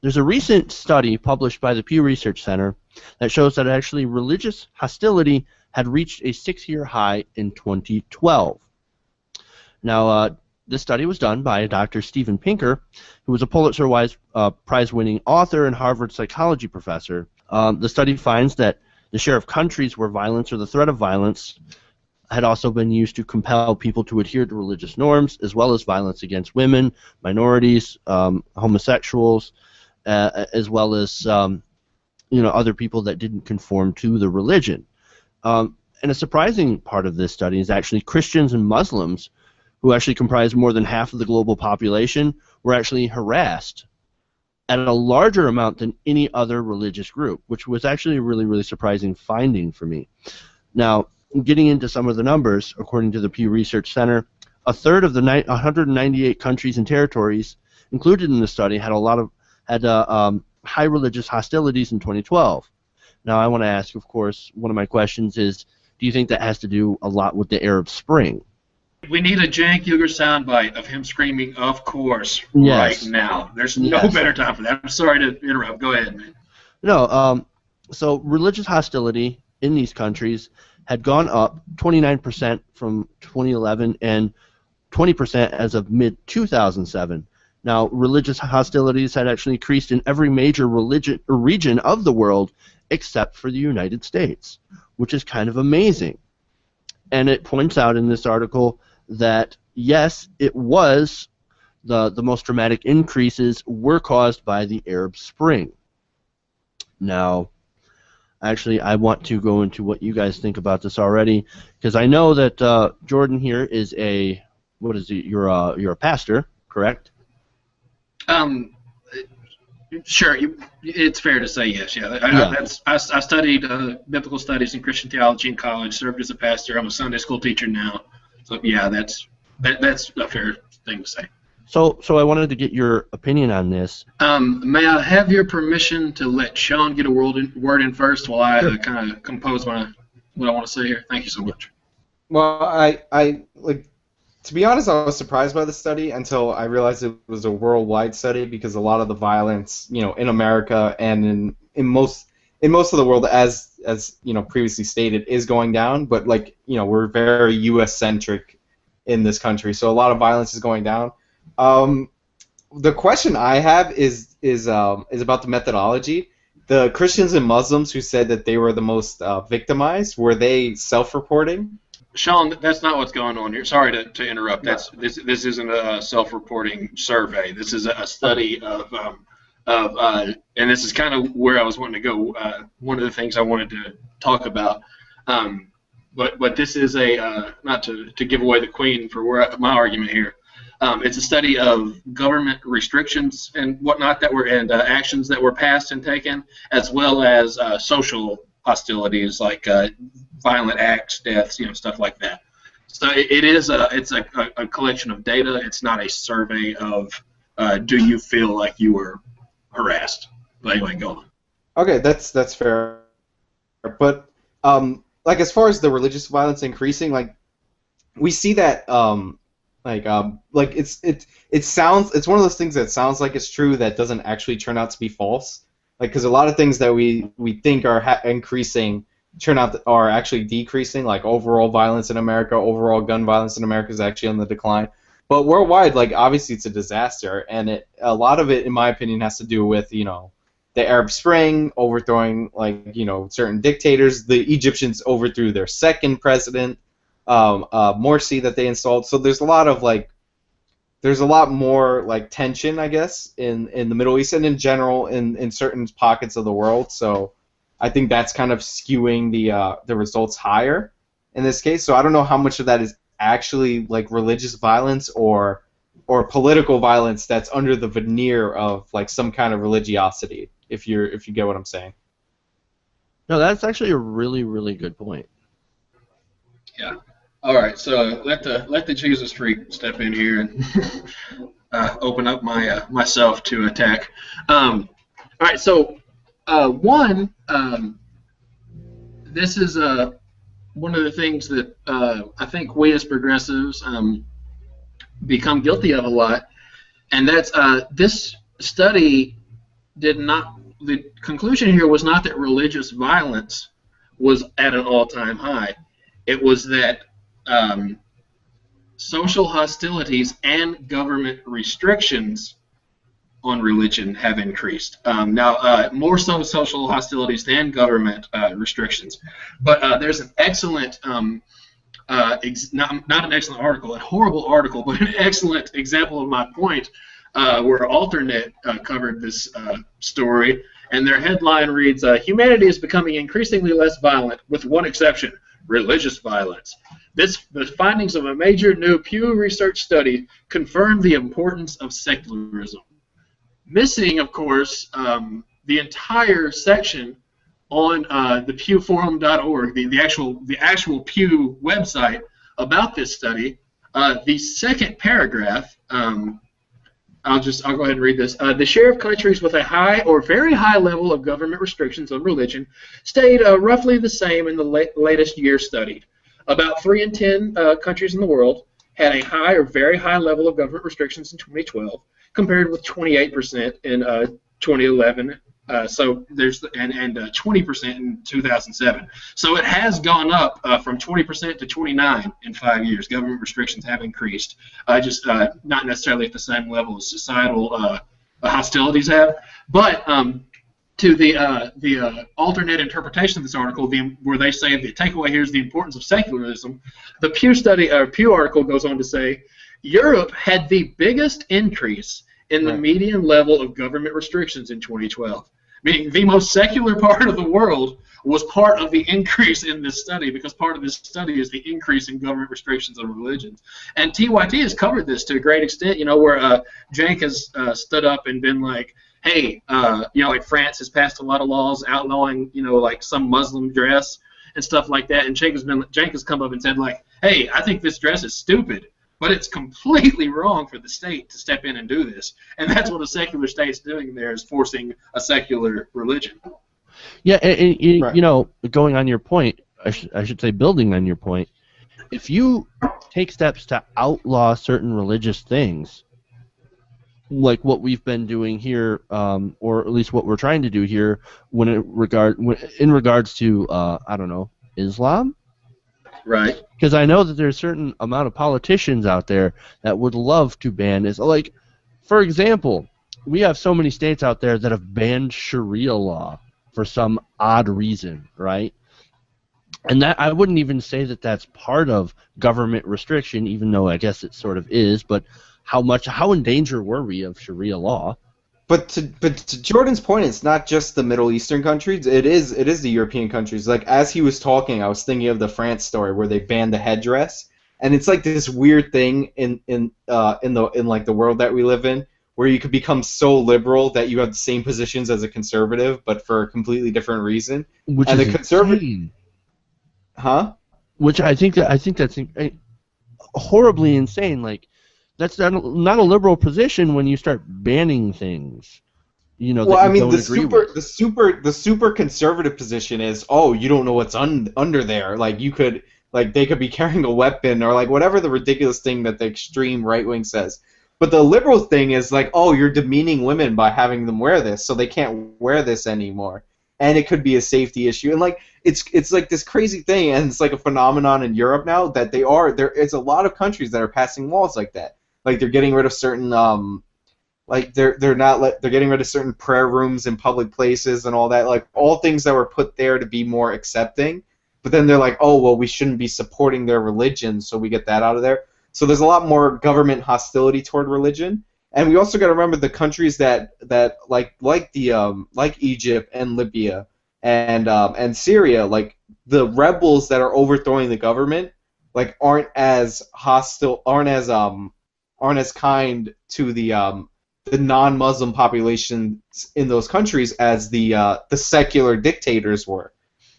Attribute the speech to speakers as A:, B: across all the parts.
A: There's a recent study published by the Pew Research Center that shows that actually religious hostility had reached a 6-year high in 2012. Now, this study was done by Dr. Steven Pinker, who was a Pulitzer Prize-winning author and Harvard psychology professor. The study finds that the share of countries where violence or the threat of violence had also been used to compel people to adhere to religious norms, as well as violence against women, minorities, homosexuals, as well as other people that didn't conform to the religion. And a surprising part of this study is actually Christians and Muslims, who actually comprise more than half of the global population, were actually harassed at a larger amount than any other religious group, which was actually a really, really surprising finding for me. Now, getting into some of the numbers, according to the Pew Research Center, a third of the 198 countries and territories included in the study had high religious hostilities in 2012. Now, I want to ask, of course, one of my questions is, do you think that has to do a lot with the Arab Spring?
B: We need a Cenk Uygur soundbite of him screaming, "Of course,"
A: yes.
B: right now. There's no better time for that. I'm sorry to interrupt. Go ahead, man.
A: No, so religious hostility in these countries had gone up 29% from 2011 and 20% as of mid-2007. Now, religious hostilities had actually increased in every major region of the world except for the United States, which is kind of amazing. And it points out in this article that, yes, it was the most dramatic increases were caused by the Arab Spring. Now, actually, I want to go into what you guys think about this already, because I know that Jordan here is you're a pastor, correct?
B: Sure, it's fair to say yes. Yeah, I studied biblical studies and Christian theology in college. Served as a pastor. I'm a Sunday school teacher now. So yeah, that's a fair thing to say.
A: So I wanted to get your opinion on this.
B: May I have your permission to let Sean get a word in first while I kind of compose what I want to say here? Thank you so much.
C: Well, I to be honest, I was surprised by the study until I realized it was a worldwide study, because a lot of the violence, in America and in most of the world, as previously stated, is going down. But we're very U.S. centric in this country, so a lot of violence is going down. The question I have is about the methodology. The Christians and Muslims who said that they were the most victimized, were they self-reporting?
B: Sean, that's not what's going on here. Sorry to interrupt. This isn't a self-reporting survey. This is a study of and this is kind of where I was wanting to go. One of the things I wanted to talk about, but this is not to give away the queen for my argument here. It's a study of government restrictions and whatnot and actions that were passed and taken, as well as social hostilities like violent acts, deaths, stuff like that. So it's a collection of data. It's not a survey of do you feel like you were harassed. But anyway, go on. Okay,
C: that's fair. But as far as the religious violence increasing, we see that it sounds, it's one of those things that sounds like it's true that doesn't actually turn out to be false. Because a lot of things that we think are increasing turn out are actually decreasing. Like overall violence in America, overall gun violence in America is actually on the decline. But worldwide, obviously it's a disaster, and a lot of it, in my opinion, has to do with the Arab Spring overthrowing certain dictators. The Egyptians overthrew their second president, Morsi, that they installed. So there's a lot more tension, I guess, in the Middle East and in general in certain pockets of the world. So I think that's kind of skewing the results higher in this case. So I don't know how much of that is actually religious violence or political violence that's under the veneer of some kind of religiosity. If you get what I'm saying.
A: No, that's actually a really, really good point.
B: Yeah. All right, so let the Jesus freak step in here and open up myself to attack. All right, so this is one of the things that I think we as progressives become guilty of a lot, and that's this study did not. The conclusion here was not that religious violence was at an all-time high. It was that social hostilities and government restrictions on religion have increased. Now, more so social hostilities than government restrictions. But there's an excellent, not an excellent article, a horrible article, but an excellent example of my point, where Alternet covered this story, and their headline reads, "Humanity is becoming increasingly less violent, with one exception, religious violence. The findings of a major new Pew Research study confirm the importance of secularism." Missing, of course, the entire section on the pewforum.org, the actual Pew website about this study. The second paragraph, I'll go ahead and read this. The share of countries with a high or very high level of government restrictions on religion stayed roughly the same in the latest year studied. About 3 in 10 countries in the world had a high or very high level of government restrictions in 2012, compared with 28% in 2011. So there's and 20% in 2007. So it has gone up from 20% to 29 in 5 years. Government restrictions have increased, just not necessarily at the same level as societal hostilities have. But to the alternate interpretation of this article, where they say the takeaway here is the importance of secularism, the Pew article goes on to say, Europe had the biggest increase in the median level of government restrictions in 2012. Meaning the most secular part of the world was part of the increase in this study, because part of this study is the increase in government restrictions on religions. And TYT has covered this to a great extent, where Cenk has stood up and been like, hey, like France has passed a lot of laws outlawing, like some Muslim dress and stuff like that. And Cenk has come up and said, like, hey, I think this dress is stupid. But it's completely wrong for the state to step in and do this. And that's what a secular state's doing there, is forcing a secular religion.
A: Yeah, and right. Going on your point, I should say building on your point, if you take steps to outlaw certain religious things, like what we've been doing here, or at least what we're trying to do here, in regards to, Islam?
B: Right.
A: Because I know that there's a certain amount of politicians out there that would love to ban this. Like, for example, we have so many states out there that have banned Sharia law for some odd reason, right? And that I wouldn't even say that that's part of government restriction, even though I guess it sort of is. But how in danger were we of Sharia law?
C: But to Jordan's point, it's not just the Middle Eastern countries. It is the European countries. Like, as he was talking, I was thinking of the France story where they banned the headdress, and it's like this weird thing in the world that we live in, where you could become so liberal that you have the same positions as a conservative, but for a completely different reason.
A: Which
C: and
A: is
C: the conservative,
A: insane.
C: Huh?
A: Which I think that's horribly insane. Like, that's not a liberal position when you start banning things.
C: Well, I mean, the super conservative position is, oh, you don't know what's under there. Like, they could be carrying a weapon, or like whatever the ridiculous thing that the extreme right wing says. But the liberal thing is like, oh, you're demeaning women by having them wear this, so they can't wear this anymore, and it could be a safety issue. And like, it's like this crazy thing, and it's like a phenomenon in Europe now that it's a lot of countries that are passing laws like that. Like, they're getting rid of certain they're getting rid of certain prayer rooms in public places and all that, like all things that were put there to be more accepting. But then they're like, oh, well, we shouldn't be supporting their religion, so we get that out of there. So there's a lot more government hostility toward religion. And we also got to remember the countries that like Egypt and Libya and Syria, like the rebels that are overthrowing the government, like aren't as hostile, aren't as kind to the non-Muslim populations in those countries as the secular dictators were.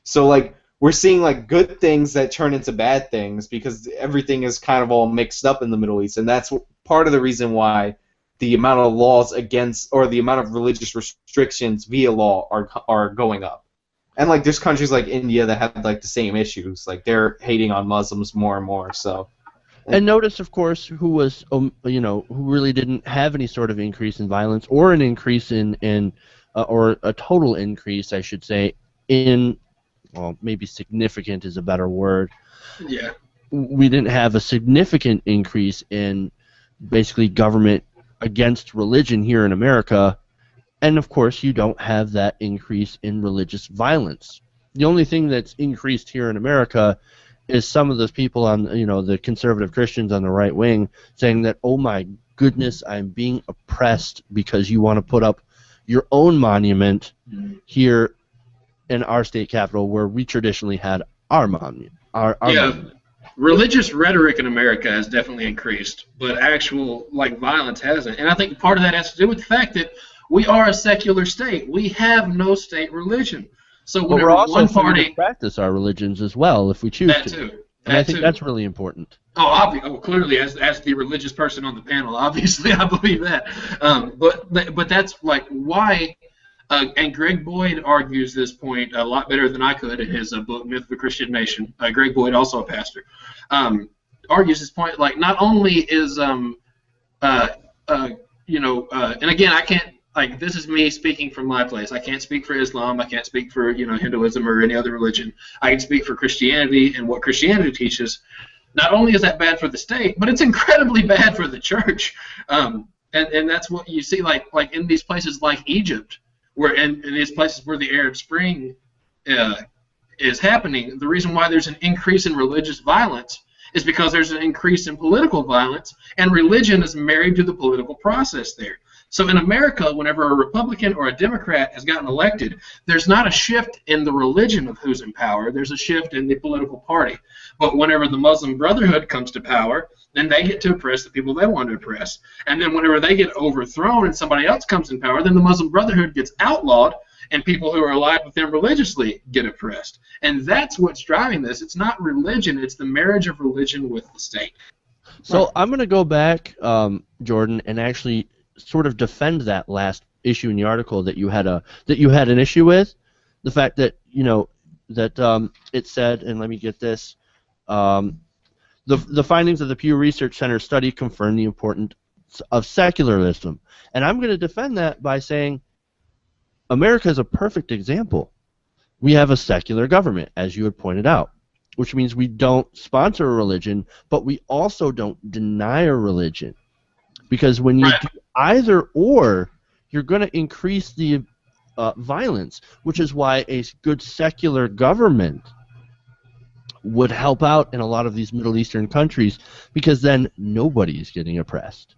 C: So like, we're seeing like good things that turn into bad things because everything is kind of all mixed up in the Middle East, and that's part of the reason why the amount of laws against, or the amount of religious restrictions via law are going up. And like, there's countries like India that have like the same issues, like they're hating on Muslims more and more. So.
A: And notice, of course, who really didn't have any sort of increase in violence or an increase in or a total increase, I should say, in, well, maybe significant is a better word.
B: Yeah.
A: We didn't have a significant increase in basically government against religion here in America, and of course you don't have that increase in religious violence. The only thing that's increased here in America is some of those people on, the conservative Christians on the right wing saying that, oh my goodness, I'm being oppressed because you want to put up your own monument here in our state capital where we traditionally had our monument. Our monument.
B: Religious rhetoric in America has definitely increased, but actual violence hasn't. And I think part of that has to do with the fact that we are a secular state. We have no state religion. So
A: but we're also
B: one
A: free
B: party
A: to practice our religions as well if we choose
B: that
A: to.
B: Too.
A: And I think that's really important.
B: Clearly, as the religious person on the panel, obviously I believe that. But that's why. And Greg Boyd argues this point a lot better than I could in his book, Myth of a Christian Nation. Greg Boyd, also a pastor, argues this point. Not only is, and again, I can't, this is me speaking from my place. I can't speak for Islam. I can't speak for, Hinduism or any other religion. I can speak for Christianity and what Christianity teaches. Not only is that bad for the state, but it's incredibly bad for the church. And that's what you see, like in these places like Egypt, where in these places where the Arab Spring is happening, the reason why there's an increase in religious violence is because there's an increase in political violence, and religion is married to the political process there. So in America, whenever a Republican or a Democrat has gotten elected, there's not a shift in the religion of who's in power, there's a shift in the political party. But whenever the Muslim Brotherhood comes to power, then they get to oppress the people they want to oppress. And then whenever they get overthrown and somebody else comes in power, then the Muslim Brotherhood gets outlawed, and people who are aligned with them religiously get oppressed. And that's what's driving this. It's not religion, it's the marriage of religion with the state.
A: So I'm going to go back, Jordan, and actually sort of defend that last issue in the article that you had an issue with, the fact that it said, and let me get this, the findings of the Pew Research Center study confirm the importance of secularism, and I'm going to defend that by saying America is a perfect example. We have a secular government, as you had pointed out, which means we don't sponsor a religion, but we also don't deny a religion. Because when you do either or, you're going to increase the violence, which is why a good secular government would help out in a lot of these Middle Eastern countries, because then nobody is getting oppressed.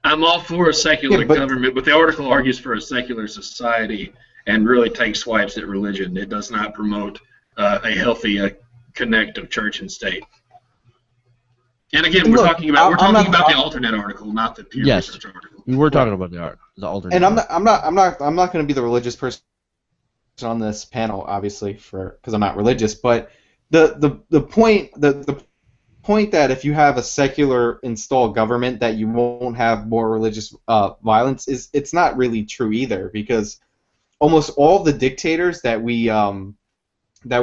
B: I'm all for a secular government, but the article argues for a secular society and really takes swipes at religion. It does not promote a healthy connect of church and state. And again, we're talking about the alternate article, not the Pew Research article.
A: We're talking about the alternate.
C: And I'm not going to be the religious person on this panel, obviously, because I'm not religious. But the point that if you have a secular installed government that you won't have more religious violence it's not really true either, because almost all the dictators that we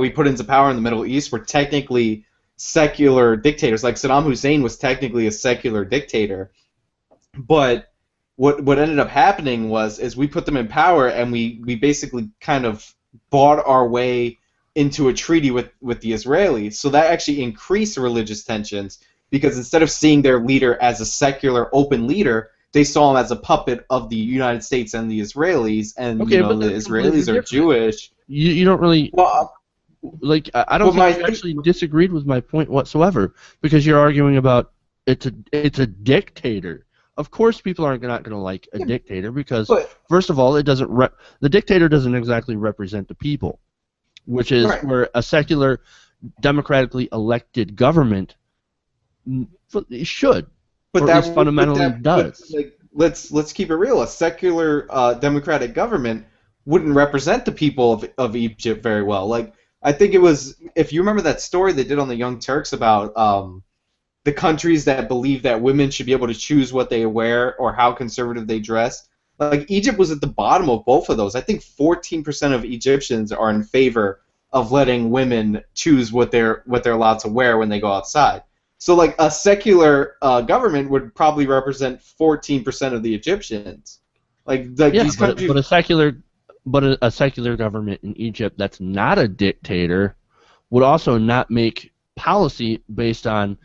C: put into power in the Middle East were technically secular dictators. Like Saddam Hussein was technically a secular dictator, but what ended up happening is we put them in power and we basically kind of bought our way into a treaty with the Israelis. So that actually increased religious tensions, because instead of seeing their leader as a secular open leader, they saw him as a puppet of the United States and the Israelis, and the Israelis are Jewish.
A: You don't really I don't think you actually disagreed with my point whatsoever, because you're arguing about it's a dictator. Of course, people aren't not going to like a dictator, because first of all, the dictator doesn't exactly represent the people, which is where a secular, democratically elected government should, or at least fundamentally does.
C: Let's keep it real. A secular democratic government wouldn't represent the people of Egypt very well. I think it was, if you remember that story they did on the Young Turks about the countries that believe that women should be able to choose what they wear or how conservative they dress. Egypt was at the bottom of both of those. I think 14% of Egyptians are in favor of letting women choose what they're allowed to wear when they go outside. So a secular government would probably represent 14% of the Egyptians. These countries.
A: But a secular government in Egypt that's not a dictator would also not make policy based on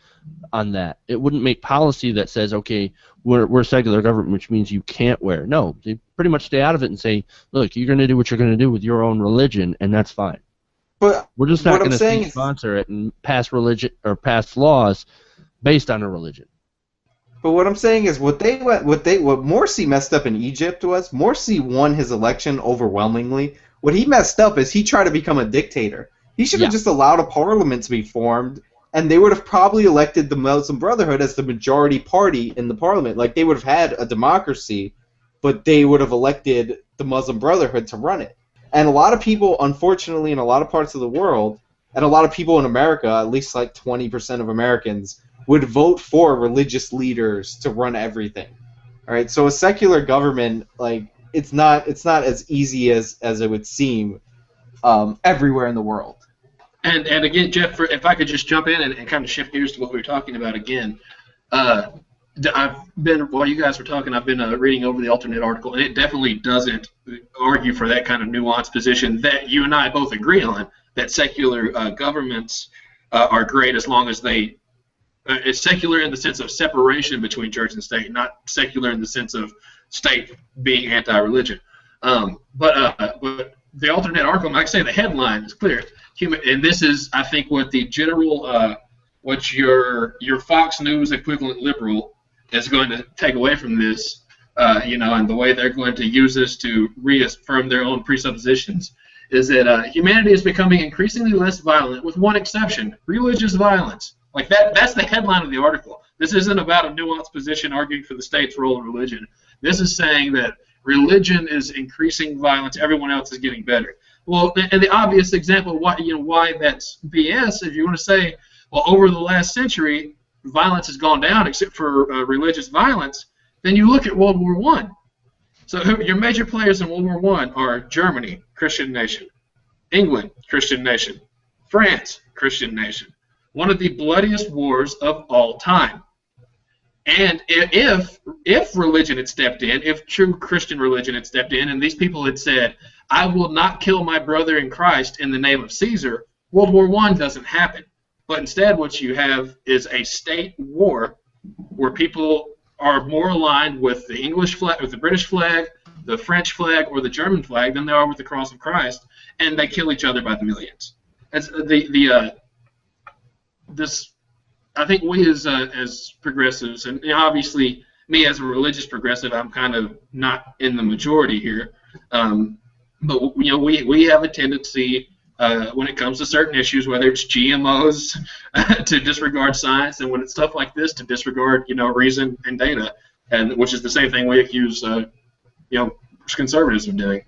A: that. It wouldn't make policy that says, okay, we're a secular government, which means you can't wear. No, they pretty much stay out of it and say, look, you're going to do what you're going to do with your own religion, and that's fine.
C: But
A: we're just not going to sponsor it and pass religion or pass laws based on a religion.
C: But what I'm saying is what Morsi messed up in Egypt was Morsi won his election overwhelmingly. What he messed up is he tried to become a dictator. He should have just allowed a parliament to be formed, and they would have probably elected the Muslim Brotherhood as the majority party in the parliament. Like, they would have had a democracy, but they would have elected the Muslim Brotherhood to run it. And a lot of people, unfortunately, in a lot of parts of the world, and a lot of people in America, at least like 20% of Americans, would vote for religious leaders to run everything. All right, so a secular government, like, it's not as easy as it would seem everywhere in the world.
B: And again, Jeff, if I could just jump in and kind of shift gears to what we were talking about again, I've been, while you guys were talking, I've been reading over the alternate article, and it definitely doesn't argue for that kind of nuanced position that you and I both agree on, that secular governments are great as long as they, it's secular in the sense of separation between church and state, not secular in the sense of state being anti-religion. But the alternate article, like I say, the headline is clear. And this is, I think, what the general, what your Fox News equivalent liberal is going to take away from this, and the way they're going to use this to reaffirm their own presuppositions, is that humanity is becoming increasingly less violent, with one exception: religious violence. Like that's the headline of the article. This isn't about a nuanced position arguing for the state's role in religion. This is saying that religion is increasing violence, everyone else is getting better. Well, and the obvious example of why that's BS, if you want to say, well, over the last century, violence has gone down except for religious violence, then you look at World War I. So your major players in World War I are Germany, Christian nation; England, Christian nation; France, Christian nation. One of the bloodiest wars of all time. And if religion had stepped in, if true Christian religion had stepped in, and these people had said, I will not kill my brother in Christ in the name of Caesar, World War I doesn't happen. But instead what you have is a state war where people are more aligned with the English flag, with the British flag, the French flag, or the German flag than they are with the cross of Christ, and they kill each other by the millions. That's this. I think we as progressives, and obviously me as a religious progressive, I'm kind of not in the majority here, but we have a tendency when it comes to certain issues, whether it's GMOs, to disregard science, and when it's stuff like this, to disregard reason and data, and which is the same thing we accuse conservatives of doing.